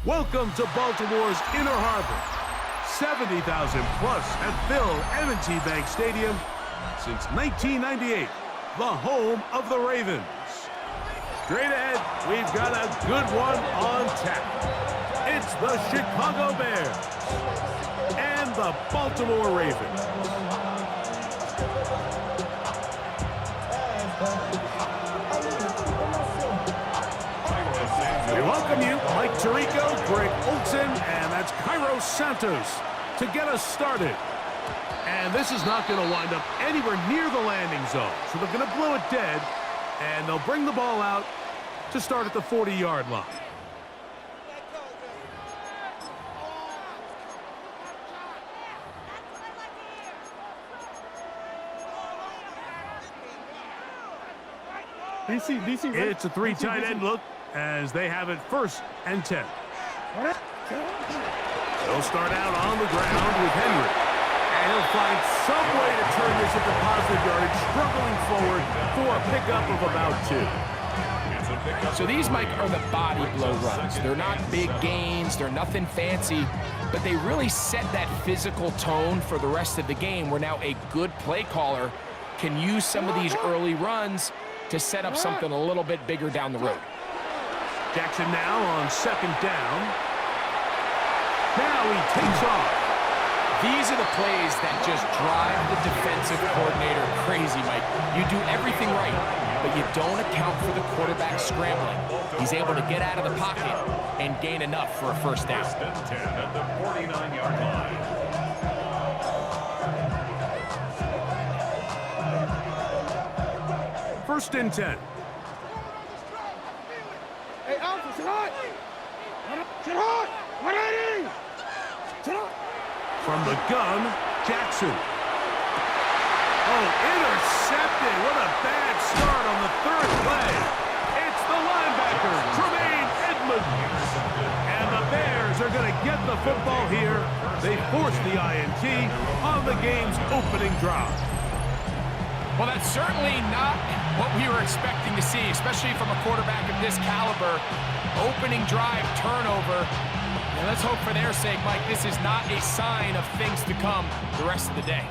Welcome to Baltimore's Inner Harbor. 70,000 plus have filled M&T Bank Stadium since 1998, the home of the Ravens. Straight ahead, we've got a good one on tap. It's the Chicago Bears and the Baltimore Ravens. We welcome you, Mike Tirico, Greg Olson, and that's Cairo Santos to get us started. And this is not going to wind up anywhere near the landing zone, so they're going to blow it dead, and they'll bring the ball out to start at the 40-yard line. DC. It's a three tight end look as they have it 1st and 10. They'll start out on the ground with Henry. And he'll find some way to turn this into positive yardage, struggling forward for a pickup of about 2. So these, Mike, are the body blow runs. They're not big gains. They're nothing fancy. But they really set that physical tone for the rest of the game where now a good play caller can use some of these early runs to set up something a little bit bigger down the road. Jackson now on 2nd down. Now he takes off. These are the plays that just drive the defensive coordinator crazy, Mike. You do everything right, but you don't account for the quarterback scrambling. He's able to get out of the pocket and gain enough for a 1st down. 1st and 10 at the 49-yard line. First and 10. Hey, Alpha, sit hot! Sit hot! 180! Sit hot! From the gun, Jackson. Oh, intercepted. What a bad start on the 3rd play. It's the linebacker, Tremaine Edmonds. And the Bears are going to get the football here. They force the INT on the game's opening drive. Well, that's certainly not what we were expecting to see, especially from a quarterback of this caliber. Opening drive turnover. And let's hope for their sake, Mike, this is not a sign of things to come the rest of the day.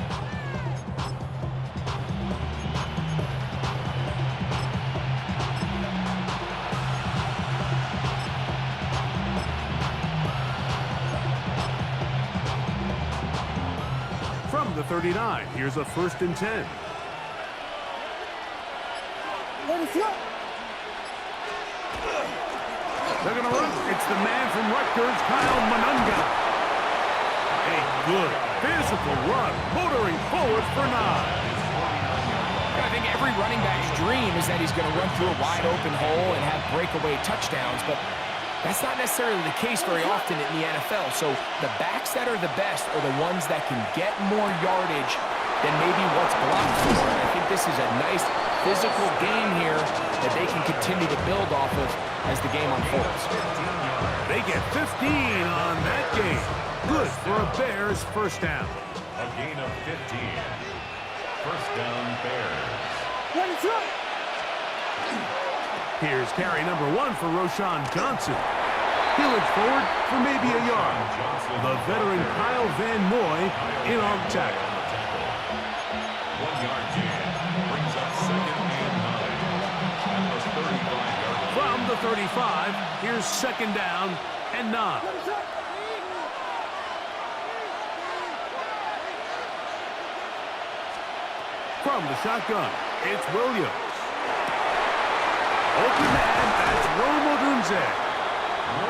From the 39, here's a 1st and 10. They're going to run. It's the man from Rutgers, Kyle Monunga. A good physical run, motoring forward for 9. I think every running back's dream is that he's going to run through a wide open hole and have breakaway touchdowns, but that's not necessarily the case very often in the NFL. So the backs that are the best are the ones that can get more yardage than maybe what's blocked for. And I think this is a nice physical game here that they can continue to build off of as the game unfolds. They get 15 on that game. Good for a Bears 1st down. A gain of 15. 1st down, Bears. Here's carry number 1 for Roschon Johnson. He'll look forward for maybe a yard. The veteran Kyle Van Noy in on tackle. 1-yard gain brings up 2nd and 9. And the 35-yard line. From the 35, here's 2nd down and 9. From the shotgun, it's Williams. Open man, that's Rome Odunze.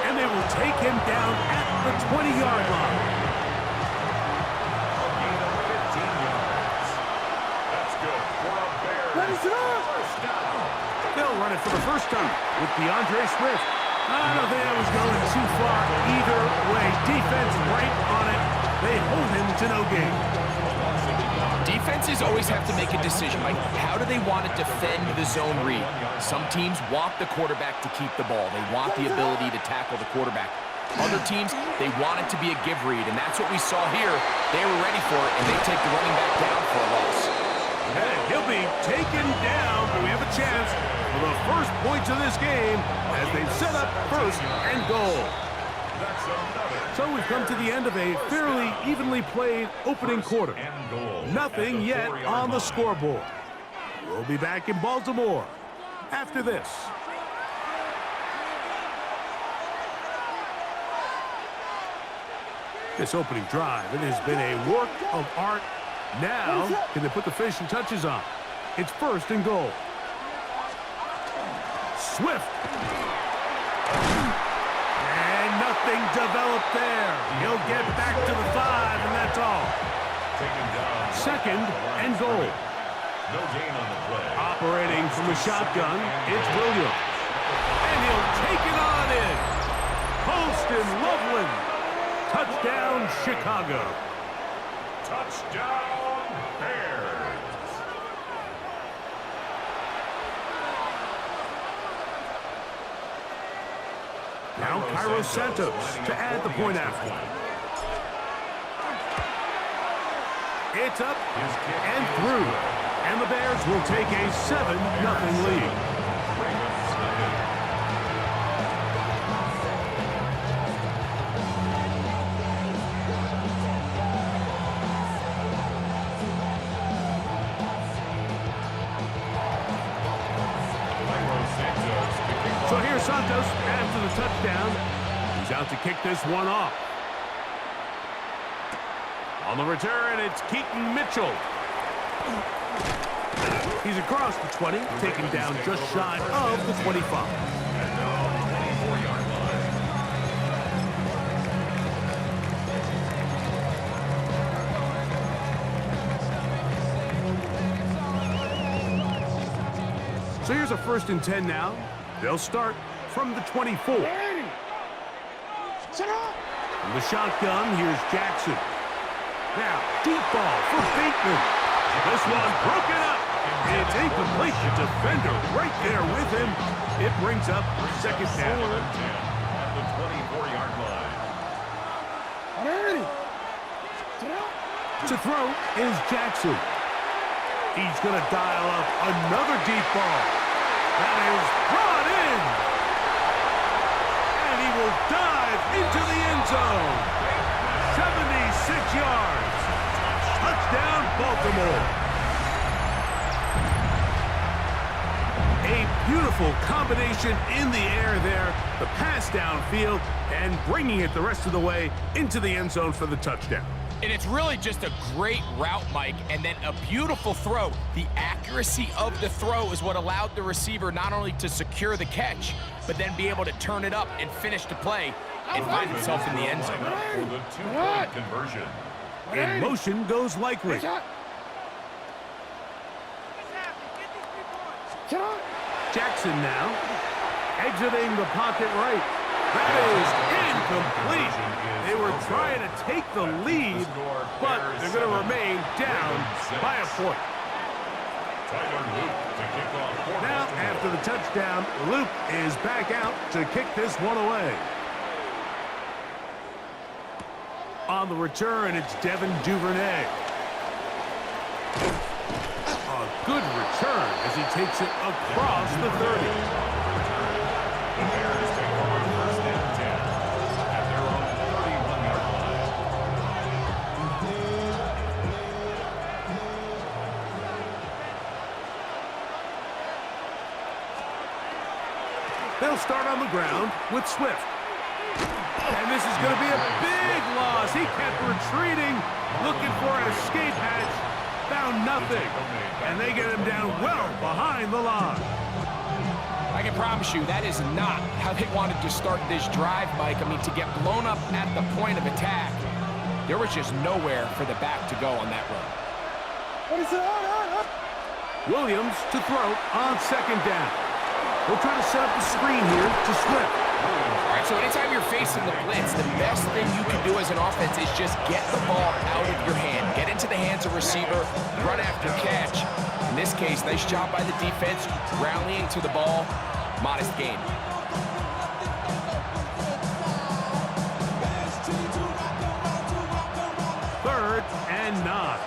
And they will take him down at the 20-yard line. A gain of 15 yards. That's good for a Bears 1st down. They'll run it for the 1st time with DeAndre Swift. I don't think that was going too far either way. Defense right on it. They hold him to no gain. Defenses always have to make a decision, like how do they want to defend the zone read? Some teams want the quarterback to keep the ball. They want the ability to tackle the quarterback. Other teams, they want it to be a give read, and that's what we saw here. They were ready for it, and they take the running back down for a loss. And he'll be taken down, but we have a chance for the first points of this game as they've set up 1st and goal. That's another. So we've come to the end of a fairly evenly played opening quarter. And goal. Nothing yet on the scoreboard. We'll be back in Baltimore after this. This opening drive, it has been a work of art. Now, can they put the finishing touches on? It's first and goal. Swift. And nothing developed there. He'll get back to the 5, and that's all. Taken down. Second and goal. No gain on the play. Operating from the shotgun, it's Williams. And he'll take it on in. Post and Loveland. Touchdown, Chicago. Touchdown, Bears. Now Cairo Santos to add the point after. It's up and through. And the Bears will take a 7-0 lead. So here's Santos after the touchdown. He's out to kick this one off. On the return, it's Keaton Mitchell. He's across the 20, taken down just shy of the 25. So here's a 1st and 10 now. They'll start from the 24. From the shotgun, here's Jackson. Now, deep ball for Bateman. This one broken up. It's incomplete. The defender right there with him. It brings up 2nd down. At the 24-yard line. To throw is Jackson. He's going to dial up another deep ball. That is brought in. And he will dive into the end zone. 76 yards. Touchdown, Baltimore. A beautiful combination in the air there. The pass downfield and bringing it the rest of the way into the end zone for the touchdown. And it's really just a great route, Mike, and then a beautiful throw. The accuracy of the throw is what allowed the receiver not only to secure the catch, but then be able to turn it up and finish the play and find himself in the end zone. For the 2-point conversion. In motion goes Likely. Jackson now, exiting the pocket right. That is incomplete. They were trying to take the lead, but they're going to remain down by a point. Now, after the touchdown, Luke is back out to kick this one away. On the return, it's Devin Duvernay. A good return as he takes it across the 30. The Bears take over 1st and 10 at their own 31-yard line. They'll start on the ground with Swift. And this is going to be a big loss. He kept retreating, looking for an escape hatch. Found nothing. And they get him down well behind the line. I can promise you that is not how they wanted to start this drive, Mike. I mean, to get blown up at the point of attack, there was just nowhere for the back to go on that run. Williams to throw on 2nd down. We'll try to set up the screen here to Swift. All right, so anytime you're facing the blitz, the best thing you can do as an offense is just get the ball out of your hand. Get into the hands of receiver, run after catch. In this case, nice job by the defense, rallying to the ball, modest gain. Third and 9.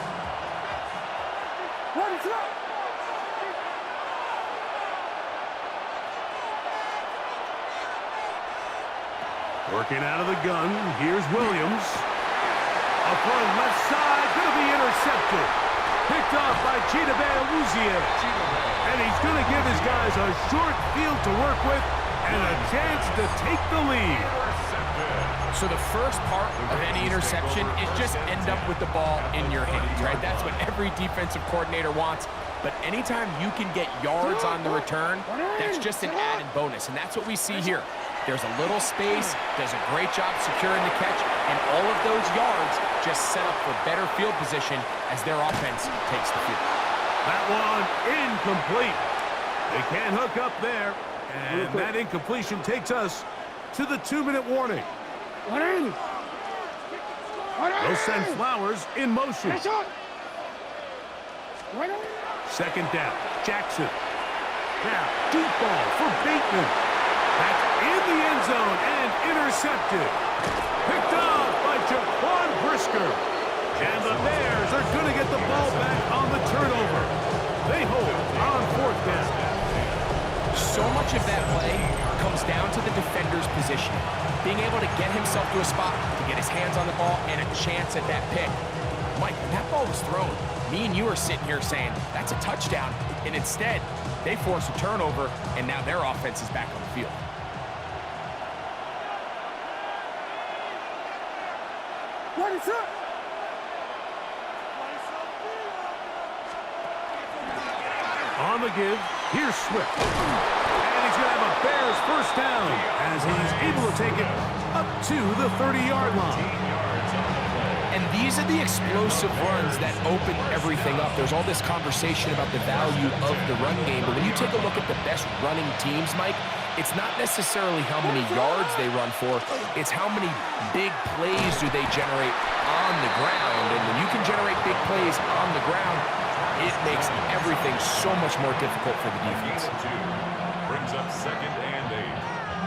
Working out of the gun, here's Williams. Up front left side, going to be intercepted. Picked off by Dada. And he's going to give his guys a short field to work with and a chance to take the lead. So the first part of any interception is just end up with the ball in your hands, right? That's what every defensive coordinator wants. But anytime you can get yards on the return, that's just an added bonus. And that's what we see here. There's a little space, does a great job securing the catch, and all of those yards just set up for better field position as their offense takes the field. That one incomplete. They can't hook up there. And that incompletion takes us to the 2-minute warning. They'll send Flowers in motion. Second down, Jackson. Now, deep ball for Bateman. That's in the end zone and intercepted. Picked off by Jaquan Brisker. And the Bears are going to get the ball back on the turnover. They hold on fourth down. So much of that play comes down to the defender's position. Being able to get himself to a spot, to get his hands on the ball, and a chance at that pick. Mike, when that ball was thrown, me and you are sitting here saying, that's a touchdown. And instead, they force a turnover, and now their offense is back on the field. What is up? On the give, here's Swift. And he's going to have a Bears first down as he's able to take it up to the 30-yard line. And these are the explosive runs that open everything up. There's all this conversation about the value of the run game, but when you take a look at the best running teams, Mike, it's not necessarily how many yards they run for, it's how many big plays do they generate on the ground. And when you can generate big plays on the ground, it makes everything so much more difficult for the defense. Brings up 2nd and 8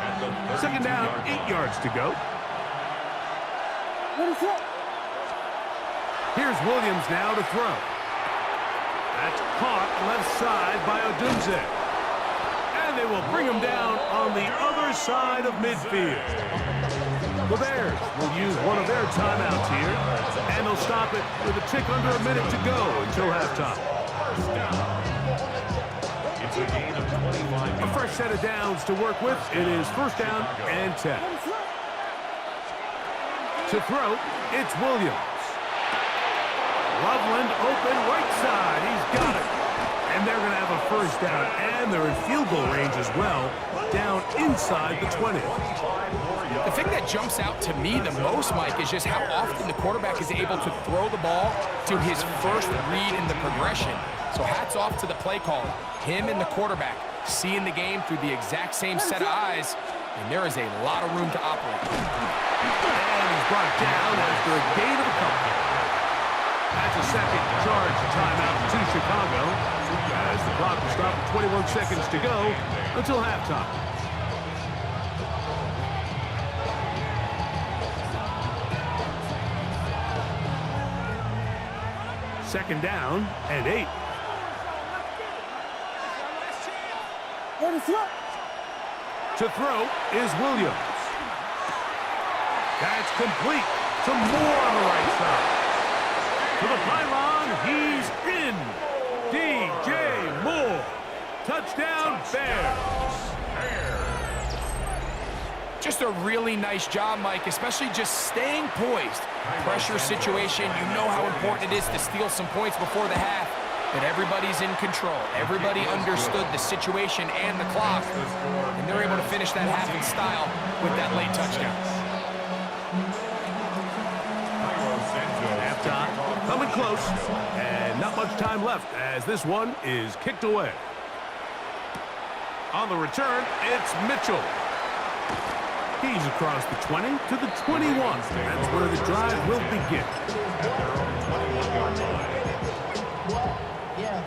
at the 32-yard Second down, 8 yards to go. What is up? Here's Williams now to throw. That's caught left side by Odunze. And they will bring him down on the other side of midfield. The Bears will use one of their timeouts here, and they'll stop it with a tick under a minute to go until halftime. It's a gain of 25 A fresh set of downs to work with. It is first down and 10. To throw, it's Williams. Loveland open right side. He's got it. And they're going to have a first down, and they're in field goal range as well, down inside the 20. The thing that jumps out to me the most, Mike, is just how often the quarterback is able to throw the ball to his first read in the progression. So hats off to the play caller. Him and the quarterback seeing the game through the exact same set of eyes, and there is a lot of room to operate. And he's brought down after a gain of a couple. That's a second charge timeout to Chicago, as the clock will stop with 21 seconds to go until halftime. Second down and 8. What is up? To throw is Williams. That's complete. Some more on the right side. To the pylon, he's in. DJ Moore. Touchdown, Bears. Just a really nice job, Mike, especially just staying poised. Pressure situation, you know how important it is to steal some points before the half, but everybody's in control. Everybody understood the situation and the clock, and they're able to finish that half in style with that late touchdown. Halftime, coming close, and not much time left as this one is kicked away. On the return, it's Mitchell. He's across the 20 to the 21. That's where the drive will begin. Yeah,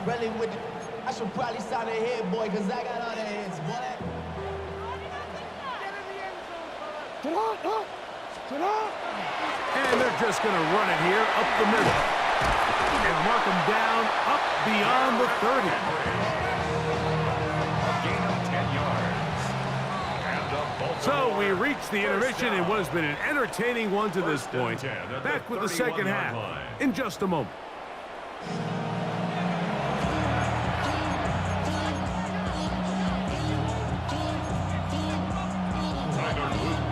really with I should probably sign a head, boy, because I got all the heads, boy. And they're just going to run it here up the middle. And mark them down up beyond the 30. A gain of 10 yards. And the So we reached the intermission in what has been an entertaining one to this point. Back with the second half in just a moment.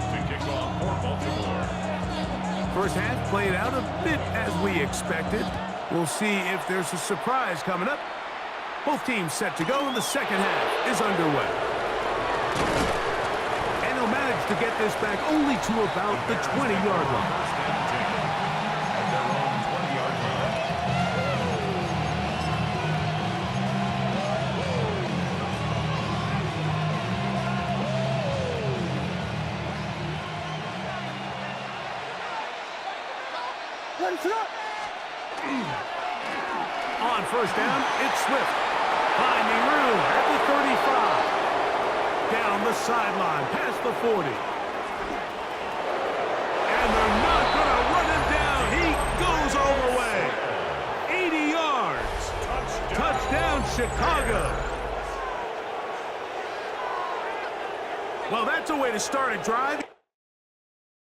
To kick off for Baltimore. First half played out a bit as we expected. We'll see if there's a surprise coming up. Both teams set to go, and the second half is underway. And he'll manage to get this back only to about the 20-yard line. First and 10 at their own 20-yard line. Let him sit up. On first down, it's Swift. Finding room at the 35. Down the sideline, past the 40. And they're not going to run him down. He goes all the way. 80 yards. Touchdown, Chicago. Well, that's a way to start a drive.